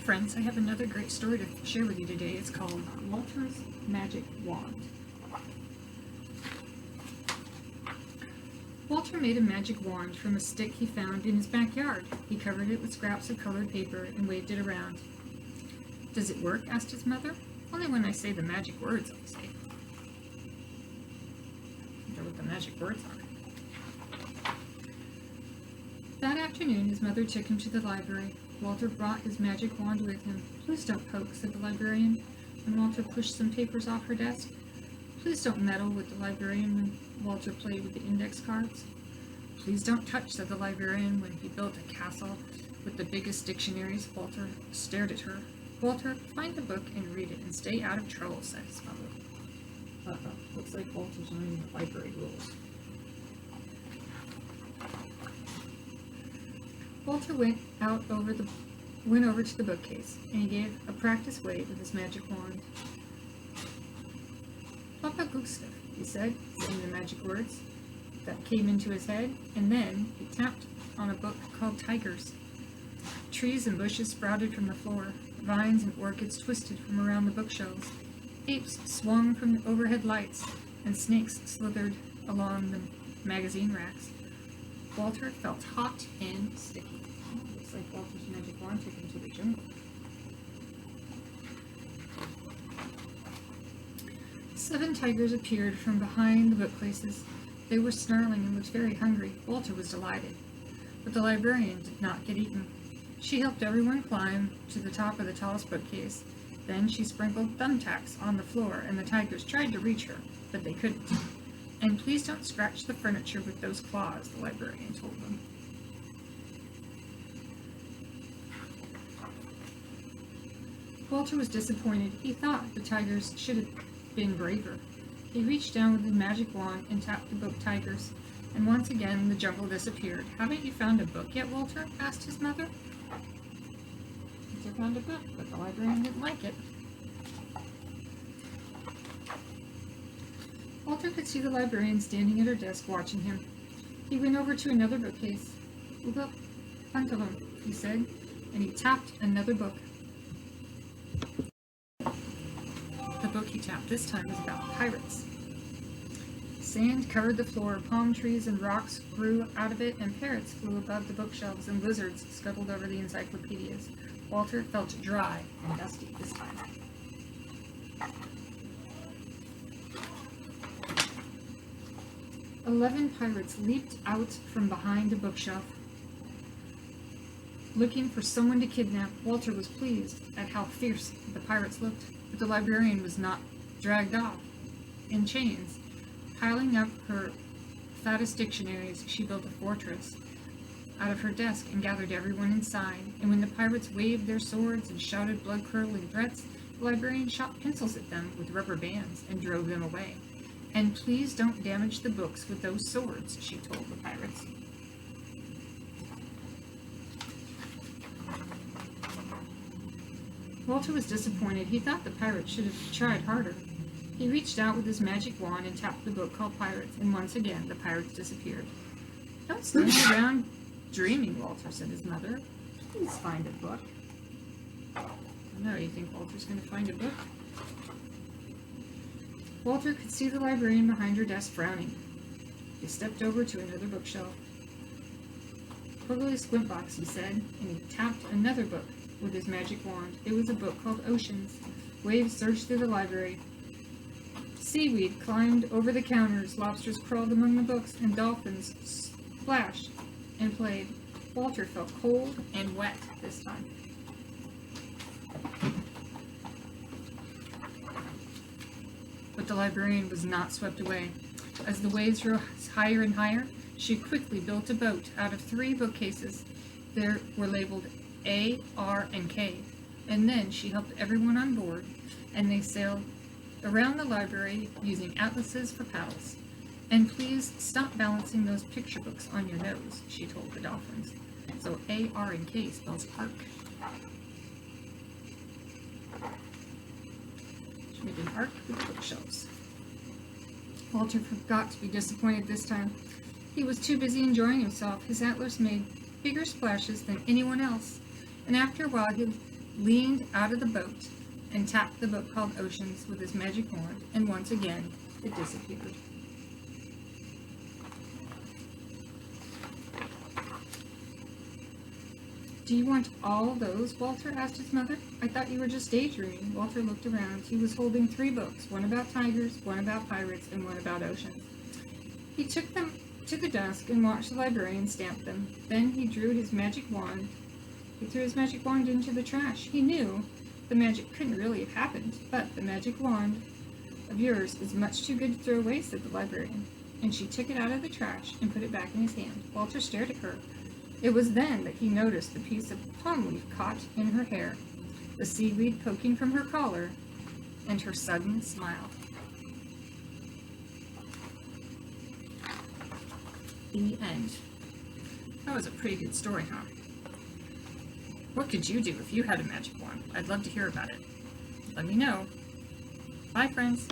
friends, I have another great story to share with you today. It's called Walter's Magic Wand. Walter made a magic wand from a stick he found in his backyard. He covered it with scraps of colored paper and waved it around. "Does it work?" asked his mother. "Only when I say the magic words, I say." I wonder what the magic words are. That afternoon, his mother took him to the library. Walter brought his magic wand with him. "Please don't poke," said the librarian, when Walter pushed some papers off her desk. "Please don't meddle," with the librarian when Walter played with the index cards. "Please don't touch," said the librarian when he built a castle with the biggest dictionaries. Walter stared at her. "Walter, find a book and read it and stay out of trouble," said his mother. Looks like Walter's learning the library rules. Walter went over to the bookcase, and he gave a practice wave with his magic wand. "Papa Gustav," he said, saying the magic words that came into his head, and then he tapped on a book called Tigers. Trees and bushes sprouted from the floor. Vines and orchids twisted from around the bookshelves. Apes swung from the overhead lights, and snakes slithered along the magazine racks. Walter felt hot and sticky. Looks like Walter's magic wand took him to the jungle. 7 tigers appeared from behind the bookcases. They were snarling and looked very hungry. Walter was delighted. But the librarian did not get eaten. She helped everyone climb to the top of the tallest bookcase. Then she sprinkled thumbtacks on the floor, and the tigers tried to reach her, but they couldn't. "And please don't scratch the furniture with those claws," the librarian told them. Walter was disappointed. He thought the tigers should have been braver. He reached down with his magic wand and tapped the book Tigers, and once again the jungle disappeared. "Haven't you found a book yet, Walter?" asked his mother. Walter found a book, but the librarian didn't like it. Walter could see the librarian standing at her desk watching him. He went over to another bookcase. "Look, Pantaloon," he said, and he tapped another book. The book he tapped this time was about pirates. Sand covered the floor, palm trees and rocks grew out of it, and parrots flew above the bookshelves, and lizards scuttled over the encyclopedias. Walter felt dry and dusty this time. "11 pirates leaped out from behind a bookshelf, looking for someone to kidnap." Walter was pleased at how fierce the pirates looked, but the librarian was not dragged off in chains. Piling up her fattest dictionaries, she built a fortress out of her desk and gathered everyone inside. And when the pirates waved their swords and shouted blood-curdling threats, the librarian shot pencils at them with rubber bands and drove them away. "And please don't damage the books with those swords," she told the pirates. Walter was disappointed. He thought the pirates should have tried harder. He reached out with his magic wand and tapped the book called Pirates, and once again the pirates disappeared. "Don't stand around dreaming, Walter," said his mother. "Please find a book." I don't know, you think Walter's going to find a book? Walter could see the librarian behind her desk frowning. He stepped over to another bookshelf. "Quigley Squintbox," he said, and he tapped another book with his magic wand. It was a book called Oceans. Waves surged through the library. Seaweed climbed over the counters, lobsters crawled among the books, and dolphins splashed and played. Walter felt cold and wet this time. But the librarian was not swept away. As the waves rose higher and higher, she quickly built a boat out of 3 bookcases. They were labeled A, R, and K. And then she helped everyone on board, and they sailed around the library using atlases for paddles. "And please stop balancing those picture books on your nose," she told the dolphins. So A, R, and K spells ark. She made an ark with bookshelves. Walter forgot to be disappointed this time. He was too busy enjoying himself. His atlas made bigger splashes than anyone else, and after a while he leaned out of the boat and tapped the boat called Oceans with his magic wand, and once again it disappeared. Do you want all those? Walter asked his mother. I thought you were just daydreaming. Walter looked around. He was holding 3 books, one about tigers, one about pirates, and one about oceans. He took them to the desk and watched the librarian stamp them. Then he drew his magic wand. He threw his magic wand into the trash. He knew the magic couldn't really have happened, but the magic wand of yours is much too good to throw away, said the librarian. And she took it out of the trash and put it back in his hand. Walter stared at her. It was then that he noticed the piece of palm leaf caught in her hair, the seaweed poking from her collar, and her sudden smile. The end. That was a pretty good story, huh? What could you do if you had a magic wand? I'd love to hear about it. Let me know. Bye, friends.